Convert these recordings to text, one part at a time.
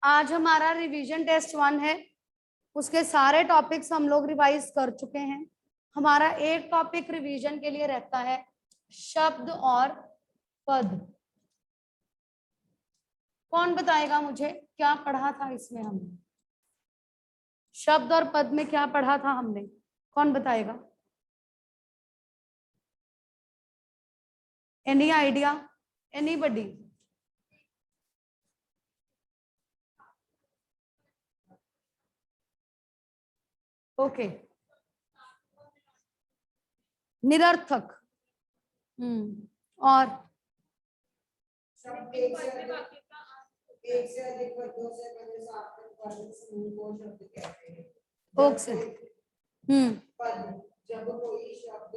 आज हमारा revision test 1 है, उसके सारे टॉपिक्स हम लोग रिवाइज कर चुके हैं। हमारा एक टॉपिक रिवीजन के लिए रहता है शब्द और पद। कौन बताएगा मुझे क्या पढ़ा था इसमें हमने? शब्द और पद में क्या पढ़ा था हमने? कौन बताएगा? Any idea? एनीबडी? ओके, निरर्थक। और एक से अधिक पदों से बने सार्थक पद समूह को शब्द कहते हैं। ओके। पद जब कोई शब्द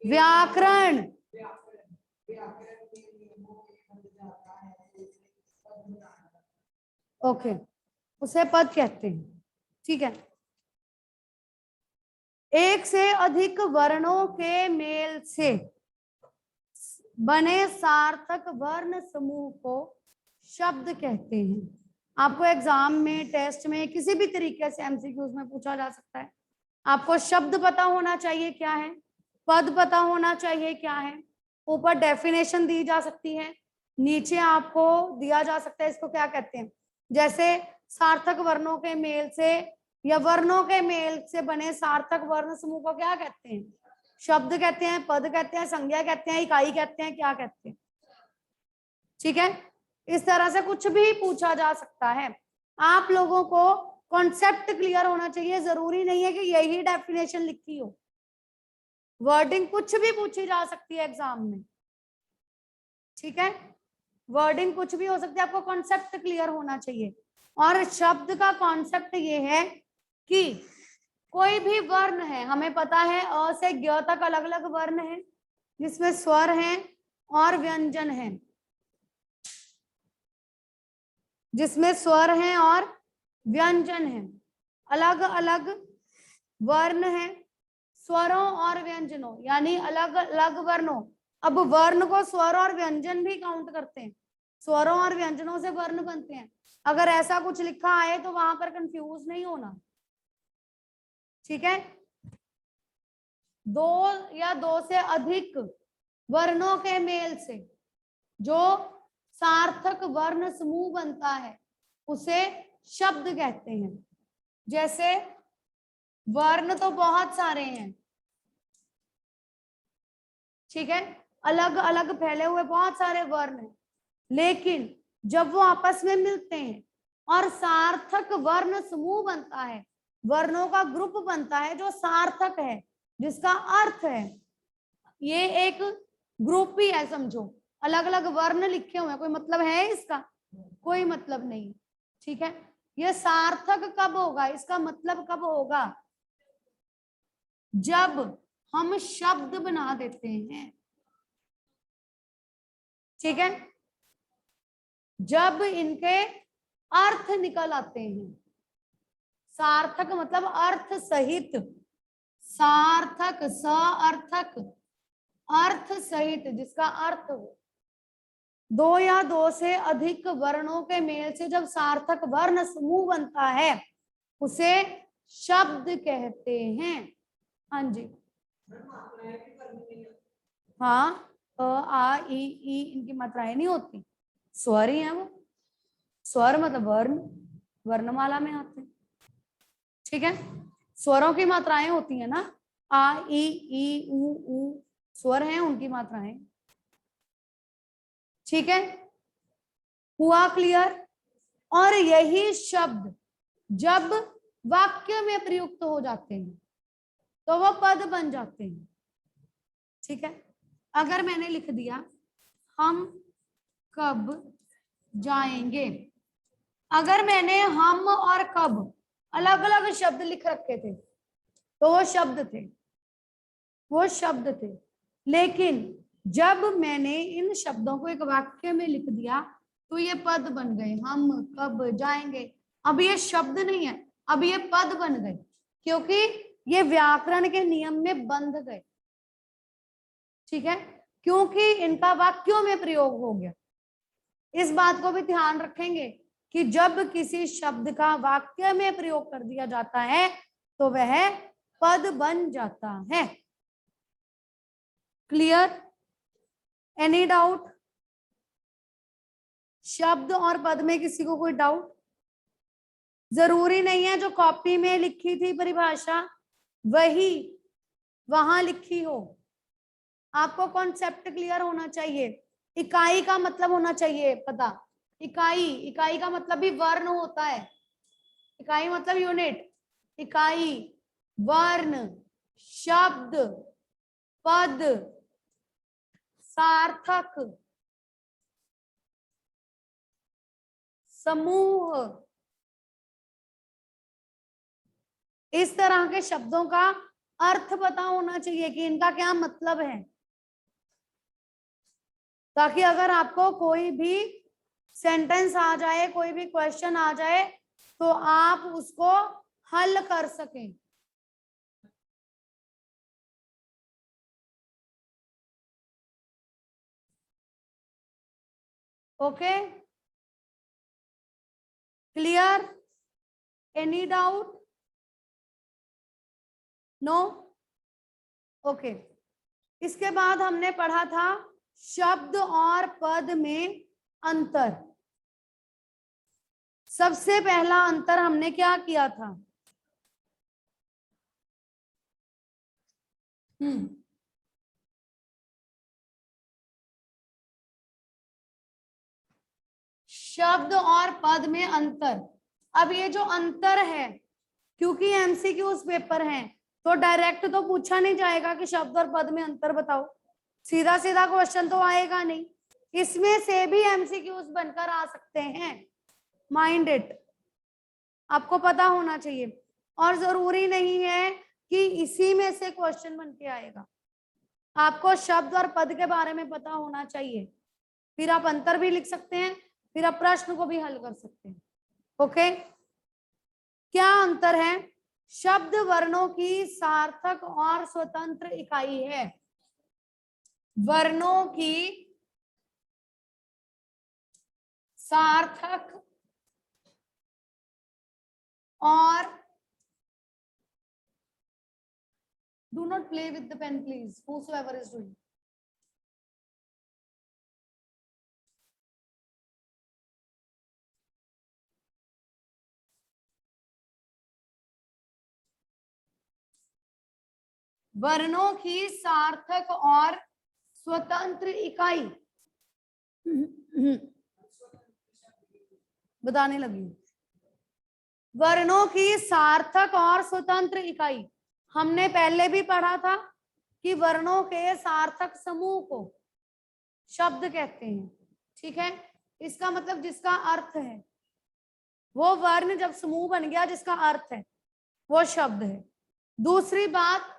व्याकरण व्याकरण के नियमों में बन जाता है तो उसे पद बनाना। ओके, उसे पद कहते हैं। ठीक है। एक से अधिक वर्णों के मेल से बने सार्थक वर्ण समूह को शब्द कहते हैं। आपको एग्जाम में, टेस्ट में, किसी भी तरीके से एमसीक्यूज में पूछा जा सकता है। आपको शब्द पता होना चाहिए क्या है, पद पता होना चाहिए क्या है। ऊपर डेफिनेशन दी जा सकती है, नीचे आपको दिया जा सकता है इसको क्या कहते हैं। जैसे सार्थक वर्णों के मेल से या वर्णों के मेल से बने सार्थक वर्ण समूह को क्या कहते हैं? शब्द कहते हैं, पद कहते हैं, संज्ञा कहते हैं, इकाई कहते हैं, क्या कहते हैं? ठीक है। इस तरह से कुछ भी पूछा जा सकता है। आप लोगों को कॉन्सेप्ट क्लियर होना चाहिए। जरूरी नहीं है कि यही डेफिनेशन लिखी हो, वर्डिंग कुछ भी पूछी जा सकती है एग्जाम में। ठीक है, वर्डिंग कुछ भी हो सकती है, आपको कॉन्सेप्ट क्लियर होना चाहिए। और शब्द का कॉन्सेप्ट ये है कि कोई भी वर्ण है, हमें पता है अ से ज्ञ तक अलग अलग वर्ण है जिसमें स्वर हैं और व्यंजन हैं, जिसमें स्वर हैं और व्यंजन हैं। अलग अलग वर्ण हैं, स्वरों और व्यंजनों, यानी अलग अलग वर्णों। अब वर्ण को स्वर और व्यंजन भी काउंट करते हैं, स्वरों और व्यंजनों से वर्ण बनते हैं। अगर ऐसा कुछ लिखा आए तो वहां पर कंफ्यूज नहीं होना। ठीक है। दो या दो से अधिक वर्णों के मेल से जो सार्थक वर्ण समूह बनता है उसे शब्द कहते हैं। जैसे वर्ण तो बहुत सारे हैं, ठीक है, अलग अलग फैले हुए बहुत सारे वर्ण हैं, लेकिन जब वो आपस में मिलते हैं और सार्थक वर्ण समूह बनता है, वर्णों का ग्रुप बनता है जो सार्थक है, जिसका अर्थ है, ये एक ग्रुप ही है समझो। अलग अलग वर्ण लिखे हुए हैं, कोई मतलब है इसका? कोई मतलब नहीं। ठीक है। ये सार्थक कब होगा, इसका मतलब कब होगा? जब हम शब्द बना देते हैं। ठीक है, जब इनके अर्थ निकल आते हैं। सार्थक मतलब अर्थ सहित, सार्थक सार्थक अर्थ सहित, जिसका अर्थ हो। दो या दो से अधिक वर्णों के मेल से जब सार्थक वर्ण समूह बनता है उसे शब्द कहते हैं। हाँ जी, हाँ, अ आ ई इनकी मात्राएं नहीं होती, स्वर ही है वो। स्वर मतलब वर्ण, वर्णमाला में आते हैं। ठीक है, स्वरों की मात्राएं होती है ना, आ ई ऊ, स्वर हैं, उनकी मात्राएं। ठीक है, हुआ क्लियर? और यही शब्द जब वाक्य में प्रयुक्त हो जाते हैं तो वो पद बन जाते हैं। ठीक है, अगर मैंने लिख दिया हम कब जाएंगे, अगर मैंने हम और कब अलग अलग शब्द लिख रखे थे तो वो शब्द थे, वो शब्द थे। लेकिन जब मैंने इन शब्दों को एक वाक्य में लिख दिया तो ये पद बन गए, हम कब जाएंगे। अब ये शब्द नहीं है, अब ये पद बन गए, क्योंकि ये व्याकरण के नियम में बंध गए। ठीक है, क्योंकि इनका वाक्यों में प्रयोग हो गया। इस बात को भी ध्यान रखेंगे कि जब किसी शब्द का वाक्य में प्रयोग कर दिया जाता है तो वह पद बन जाता है। क्लियर? Any doubt? शब्द और पद में किसी को कोई डाउट? जरूरी नहीं है जो कॉपी में लिखी थी परिभाषा वही वहां लिखी हो। आपको कॉन्सेप्ट क्लियर होना चाहिए। इकाई का मतलब होना चाहिए पता। इकाई का मतलब भी वर्ण होता है। इकाई मतलब यूनिट। इकाई, वर्ण, शब्द, पद, सार्थक, समूह, इस तरह के शब्दों का अर्थ पता होना चाहिए कि इनका क्या मतलब है, ताकि अगर आपको कोई भी सेंटेंस आ जाए, कोई भी क्वेश्चन आ जाए तो आप उसको हल कर सकें। Okay? Clear? Any doubt? No? Okay. इसके बाद हमने पढ़ा था शब्द और पद में अंतर। सबसे पहला अंतर हमने क्या किया था? शब्द और पद में अंतर। अब ये जो अंतर है, क्योंकि एमसीक्यूज पेपर हैं तो डायरेक्ट तो पूछा नहीं जाएगा कि शब्द और पद में अंतर बताओ। सीधा सीधा क्वेश्चन तो आएगा नहीं, इसमें से भी एमसीक्यूज बनकर आ सकते हैं। माइंड इट, आपको पता होना चाहिए। और जरूरी नहीं है कि इसी में से क्वेश्चन बन के आएगा। आपको शब्द और पद के बारे में पता होना चाहिए, फिर आप अंतर भी लिख सकते हैं, फिर आप प्रश्न को भी हल कर सकते हैं। ओके? क्या अंतर है? शब्द वर्णों की सार्थक और स्वतंत्र इकाई है। वर्णों की सार्थक और do not play with the pen please, whosoever is doing. वर्णों की सार्थक और स्वतंत्र इकाई बताने लगी। वर्णों की सार्थक और स्वतंत्र इकाई हमने पहले भी पढ़ा था कि वर्णों के सार्थक समूह को शब्द कहते हैं। ठीक है? इसका मतलब जिसका अर्थ है, वो वर्ण जब समूह बन गया जिसका अर्थ है वो शब्द है। दूसरी बात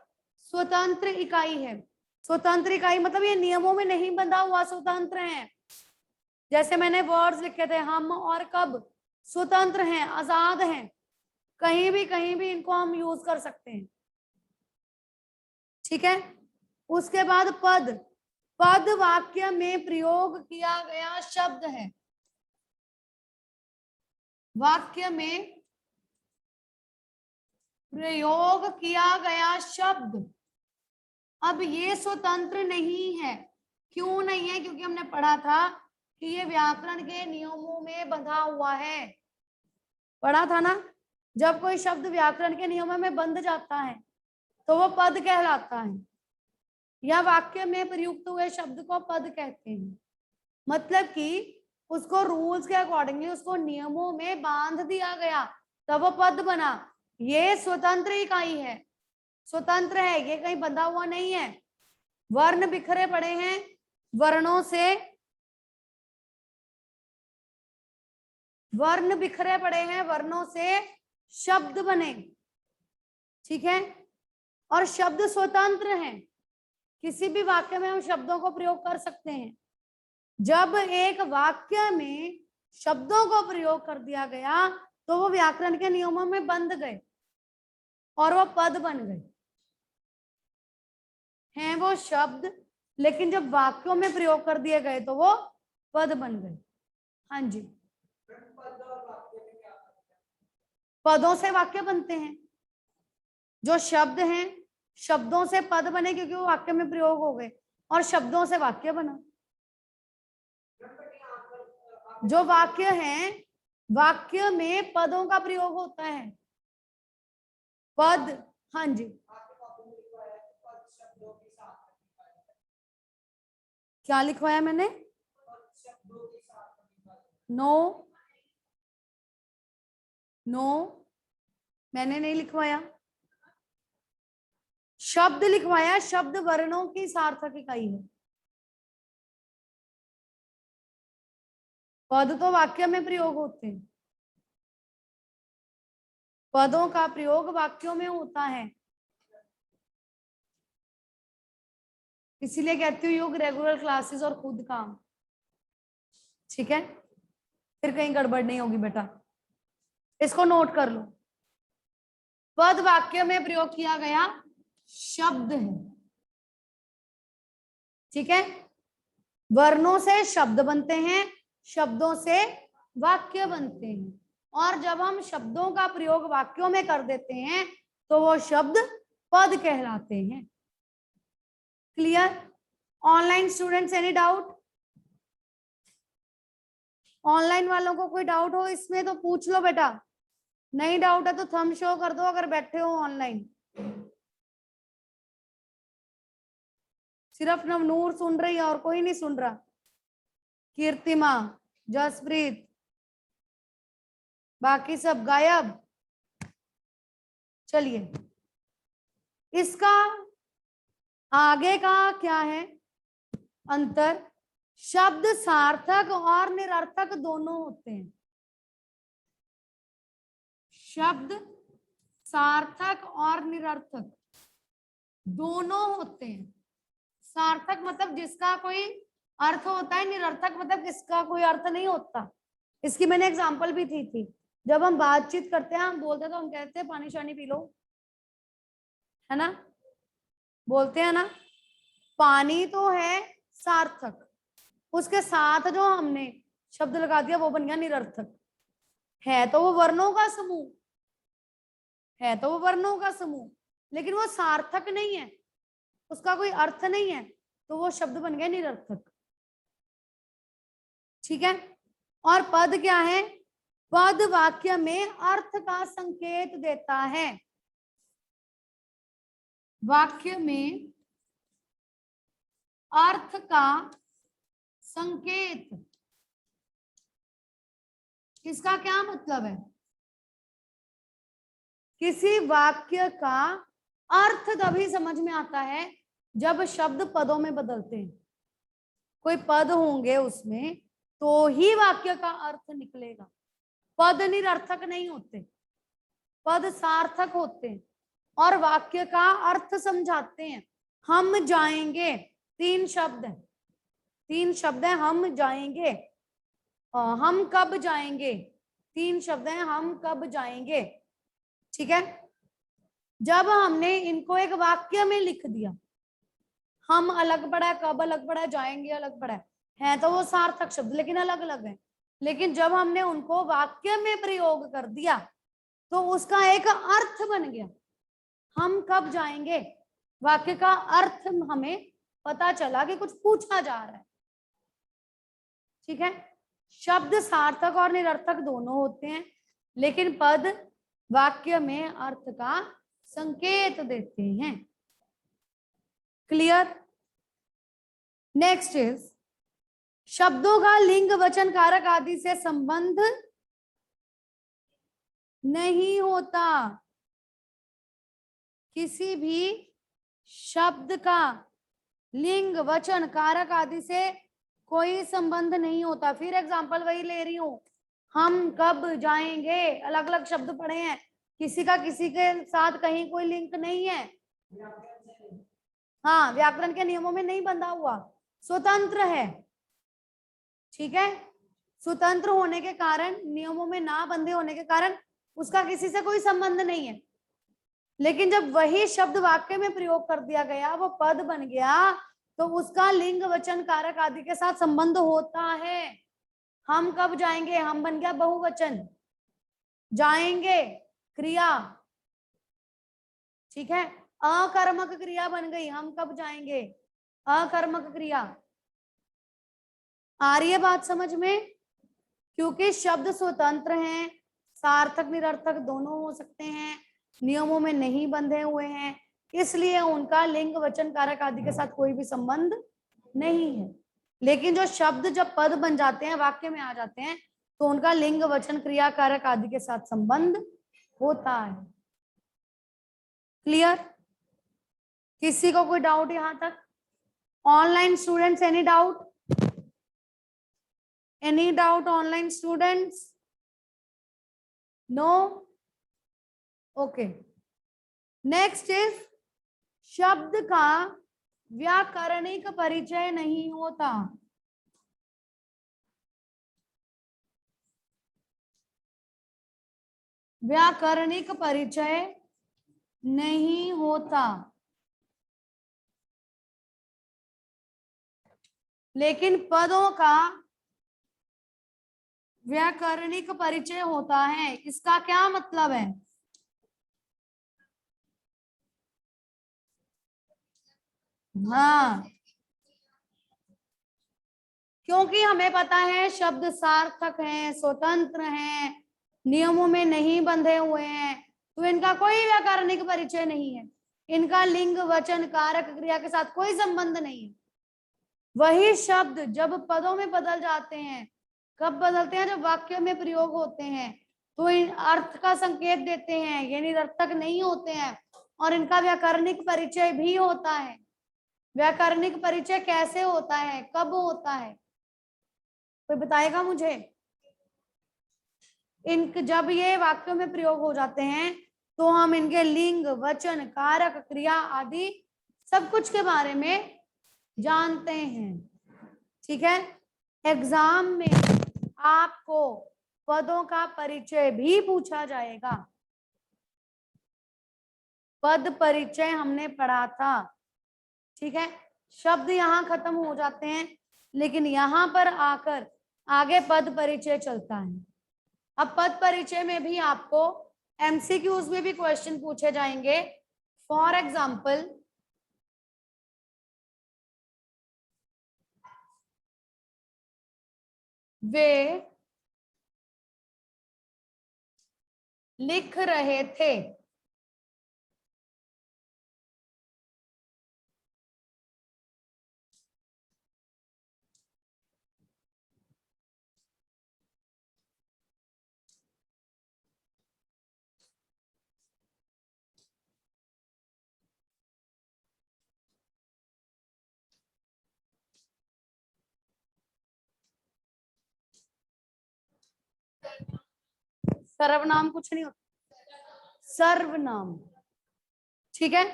स्वतंत्र इकाई है। स्वतंत्र इकाई मतलब ये नियमों में नहीं बंधा हुआ, स्वतंत्र है। जैसे मैंने वर्ड्स लिखे थे हम और कब, स्वतंत्र हैं, आजाद हैं, कहीं भी इनको हम यूज कर सकते हैं। ठीक है? उसके बाद पद। पद वाक्य में प्रयोग किया गया शब्द है। वाक्य में प्रयोग किया गया शब्द। अब ये स्वतंत्र नहीं है। क्यों नहीं है? क्योंकि हमने पढ़ा था कि ये व्याकरण के नियमों में बंधा हुआ है। पढ़ा था ना? जब कोई शब्द व्याकरण के नियमों में बंध जाता है तो वो पद कहलाता है, या वाक्य में प्रयुक्त हुए शब्द को पद कहते हैं। मतलब कि उसको रूल्स के अकॉर्डिंगली, उसको नियमों में बांध दिया गया तब वो पद बना। ये स्वतंत्र इकाई है, स्वतंत्र है, ये कहीं बंधा हुआ नहीं है। वर्ण बिखरे पड़े हैं, वर्णों से वर्ण बिखरे पड़े हैं, वर्णों से शब्द बने। ठीक है? और शब्द स्वतंत्र हैं, किसी भी वाक्य में हम शब्दों को प्रयोग कर सकते हैं। जब एक वाक्य में शब्दों को प्रयोग कर दिया गया तो वो व्याकरण के नियमों में बंध गए और वो पद बन गए। हैं वो शब्द, लेकिन जब वाक्यों में प्रयोग कर दिए गए तो वो पद बन गए। हाँ जी। पद और पदों से वाक्य बनते हैं। जो शब्द हैं, शब्दों से पद बने क्योंकि वो वाक्य में प्रयोग हो गए, और शब्दों से वाक्य बना। जो वाक्य हैं, वाक्य में पदों का प्रयोग होता है। पद, हाँ जी, क्या लिखवाया मैंने? नो नो, मैंने नहीं लिखवाया। शब्द लिखवाया, शब्द वर्णों की सार्थक इकाई है। पद तो वाक्य में प्रयोग होते हैं, पदों का प्रयोग वाक्यों में होता है। इसीलिए कहती हूँ योग, रेगुलर क्लासेस और खुद काम, ठीक है? फिर कहीं गड़बड़ नहीं होगी बेटा, इसको नोट कर लो। पद वाक्य में प्रयोग किया गया शब्द है, ठीक है? वर्णों से शब्द बनते हैं, शब्दों से वाक्य बनते हैं, और जब हम शब्दों का प्रयोग वाक्यों में कर देते हैं तो वो शब्द पद कहलाते हैं। Clear? Online students, any doubt? Online वालों को कोई डाउट हो इसमें तो पूछ लो बेटा, नहीं डाउट है तो थंब शो कर दो अगर बैठे हो ऑनलाइन। सिर्फ नवनूर सुन रही है और कोई नहीं सुन रहा। कीर्तिमा, जसप्रीत, बाकी सब गायब। चलिए, इसका आगे का क्या है अंतर? शब्द सार्थक और निरर्थक दोनों होते हैं। शब्द सार्थक और निरर्थक दोनों होते हैं। सार्थक मतलब जिसका कोई अर्थ होता है, निरर्थक मतलब जिसका कोई अर्थ नहीं होता। इसकी मैंने एग्जांपल भी दी थी। जब हम बातचीत करते हैं, हम बोलते हैं तो हम कहते हैं पानी शानी पी लो, है ना? बोलते हैं ना? पानी तो है सार्थक, उसके साथ जो हमने शब्द लगा दिया वो बन गया निरर्थक। है तो वो वर्णों का समूह, है तो वो वर्णों का समूह, लेकिन वो सार्थक नहीं है, उसका कोई अर्थ नहीं है, तो वो शब्द बन गया निरर्थक। ठीक है? और पद क्या है? पद वाक्य में अर्थ का संकेत देता है। वाक्य में अर्थ का संकेत, इसका क्या मतलब है? किसी वाक्य का अर्थ तभी समझ में आता है जब शब्द पदों में बदलते हैं। कोई पद होंगे उसमें तो ही वाक्य का अर्थ निकलेगा। पद निरर्थक नहीं होते, पद सार्थक होते हैं और वाक्य का अर्थ समझाते हैं। हम जाएंगे, 3 शब्द है, 3 शब्द है। हम जाएंगे, हम कब जाएंगे, 3 शब्द हैं। हम कब जाएंगे, ठीक है? जब हमने इनको एक वाक्य में लिख दिया, हम अलग पड़ा है, कब अलग पड़ा है, जाएंगे अलग पड़ा है तो वो सार्थक शब्द लेकिन अलग अलग है। लेकिन जब हमने उनको वाक्य में प्रयोग कर दिया तो उसका एक अर्थ बन गया। हम कब जाएंगे, वाक्य का अर्थ हमें पता चला कि कुछ पूछा जा रहा है। ठीक है? शब्द सार्थक और निरर्थक दोनों होते हैं, लेकिन पद वाक्य में अर्थ का संकेत देते हैं। क्लियर? नेक्स्ट इज, शब्दों का लिंग वचन कारक आदि से संबंध नहीं होता। किसी भी शब्द का लिंग वचन कारक आदि से कोई संबंध नहीं होता। फिर एग्जांपल वही ले रही हूं, हम कब जाएंगे, अलग अलग शब्द पढ़े हैं, किसी का किसी के साथ कहीं कोई लिंक नहीं है। हाँ, व्याकरण के नियमों में नहीं बंधा हुआ, स्वतंत्र है। ठीक है? स्वतंत्र होने के कारण, नियमों में ना बंधे होने के कारण उसका किसी से कोई संबंध नहीं है। लेकिन जब वही शब्द वाक्य में प्रयोग कर दिया गया, वो पद बन गया, तो उसका लिंग वचन कारक आदि के साथ संबंध होता है। हम कब जाएंगे, हम बन गया बहुवचन, जाएंगे क्रिया, ठीक है, अकर्मक क्रिया बन गई। हम कब जाएंगे? अकर्मक क्रिया। आ रही है बात समझ में? क्योंकि शब्द स्वतंत्र हैं, सार्थक निरर्थक दोनों हो सकते हैं, नियमों में नहीं बंधे हुए हैं, इसलिए उनका लिंग वचन कारक आदि के साथ कोई भी संबंध नहीं है। लेकिन जो शब्द जब पद बन जाते हैं, वाक्य में आ जाते हैं, तो उनका लिंग वचन क्रिया कारक आदि के साथ संबंध होता है। क्लियर? किसी को कोई डाउट यहां तक? Online students, any doubt? Any doubt online students? No? Okay. Next is शब्द का व्याकरणिक परिचय नहीं होता। व्याकरणिक परिचय नहीं होता, लेकिन पदों का व्याकरणिक परिचय होता है। इसका क्या मतलब है? हाँ, क्योंकि हमें पता है शब्द सार्थक हैं, स्वतंत्र हैं, नियमों में नहीं बंधे हुए हैं, तो इनका कोई व्याकरणिक परिचय नहीं है, इनका लिंग वचन कारक क्रिया के साथ कोई संबंध नहीं है। वही शब्द जब पदों में बदल जाते हैं, कब बदलते हैं? जब वाक्य में प्रयोग होते हैं, तो इन अर्थ का संकेत देते हैं, ये निरर्थक नहीं होते हैं, और इनका व्याकरणिक परिचय भी होता है। व्याकरणिक परिचय कैसे होता है, कब होता है, कोई बताएगा मुझे? जब ये वाक्यों में प्रयोग हो जाते हैं, तो हम इनके लिंग वचन कारक क्रिया आदि सब कुछ के बारे में जानते हैं। ठीक है, एग्जाम में आपको पदों का परिचय भी पूछा जाएगा। पद परिचय हमने पढ़ा था, ठीक है। शब्द यहाँ खत्म हो जाते हैं, लेकिन यहाँ पर आकर आगे पद परिचय चलता है। अब पद परिचय में भी आपको एमसीक्यूज में भी क्वेश्चन पूछे जाएंगे। फॉर एग्जाम्पल, वे लिख रहे थे। सर्वनाम कुछ नहीं होता, सर्वनाम, ठीक है।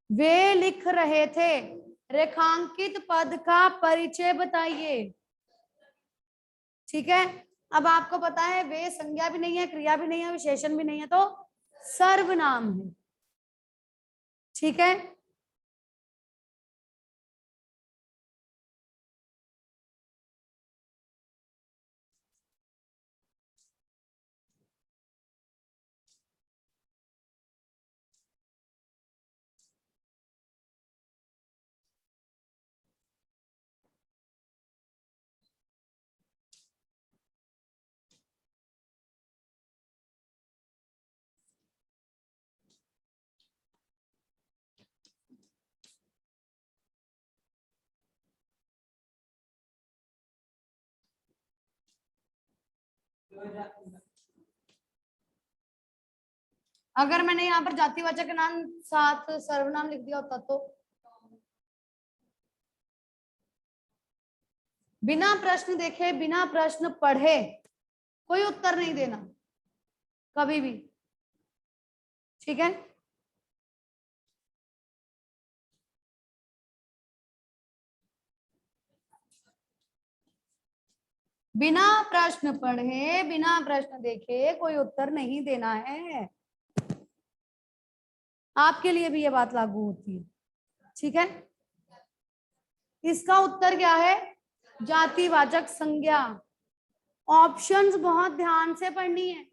वे लिख रहे थे, रेखांकित पद का परिचय बताइए। ठीक है, अब आपको पता है वे संज्ञा भी नहीं है, क्रिया भी नहीं है, विशेषण भी नहीं है, तो सर्वनाम है। ठीक है, अगर मैंने यहाँ पर जातिवाचक नाम साथ सर्वनाम लिख दिया होता तो बिना प्रश्न देखे, बिना प्रश्न पढ़े कोई उत्तर नहीं देना कभी भी। ठीक है, बिना प्रश्न पढ़े, बिना प्रश्न देखे कोई उत्तर नहीं देना है। आपके लिए भी ये बात लागू होती है। ठीक है, इसका उत्तर क्या है? जातिवाचक संज्ञा। ऑप्शंस बहुत ध्यान से पढ़नी है,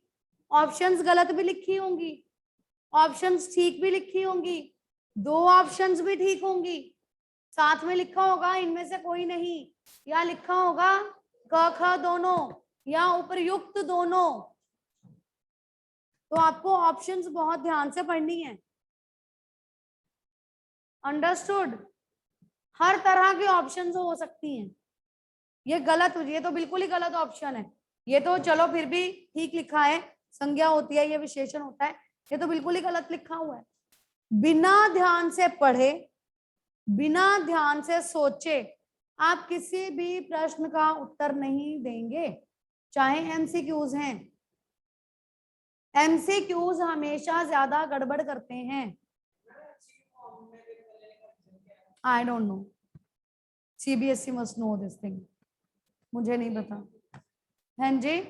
ऑप्शंस गलत भी लिखी होंगी, ऑप्शंस ठीक भी लिखी होंगी, 2 ऑप्शंस भी ठीक होंगी, साथ में लिखा होगा इनमें से कोई नहीं, या लिखा होगा क ख दोनों या उपयुक्त दोनों। तो आपको ऑप्शंस बहुत ध्यान से पढ़नी है। अंडरस्टूड? हर तरह के ऑप्शंस हो सकती हैं। ये गलत, ये तो बिल्कुल ही गलत ऑप्शन है। ये तो चलो फिर भी ठीक लिखा है, संज्ञा होती है, ये विशेषण होता है। ये तो बिल्कुल ही गलत लिखा हुआ है। बिना ध्यान से पढ़े, बिना ध्यान से सोचे आप किसी भी प्रश्न का उत्तर नहीं देंगे, चाहे एमसीक्यूज हैं। एमसीक्यूज हमेशा ज्यादा गड़बड़ करते हैं। I don't know, CBSE must know this thing, मुझे नहीं पता। हाँ जी,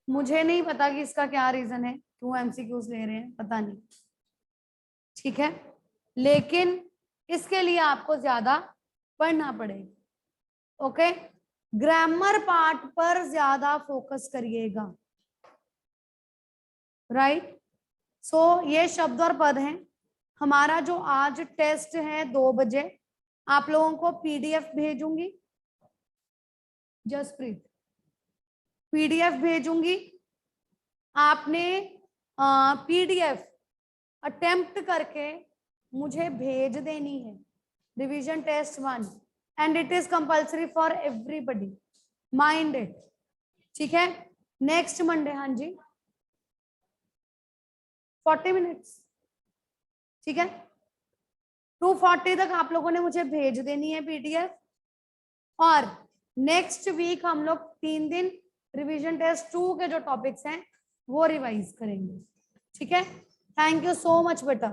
मुझे नहीं पता कि इसका क्या रीजन है, क्यों एमसीक्यूज ले रहे हैं, पता नहीं। ठीक है, लेकिन इसके लिए आपको ज्यादा पढ़ना पड़ेगा। ओके, ग्रामर पार्ट पर ज्यादा फोकस करिएगा। राइट, सो ये शब्द और पद हैं। हमारा जो आज टेस्ट है 2 बजे, आप लोगों को पीडीएफ भेजूंगी, जसप्रीत पीडीएफ भेजूंगी। आपने पीडीएफ अटेम्प्ट करके मुझे भेज देनी है, revision test 1, and it is compulsory for everybody, mind it. ठीक है, नेक्स्ट मंडे, हाँ जी 40 मिनट्स, ठीक है, 2:40 तक आप लोगों ने मुझे भेज देनी है पीडीएफ। और नेक्स्ट वीक हम लोग 3 दिन रिवीजन टेस्ट 2 के जो टॉपिक्स हैं वो रिवाइज करेंगे। ठीक है, थैंक यू सो मच बेटा।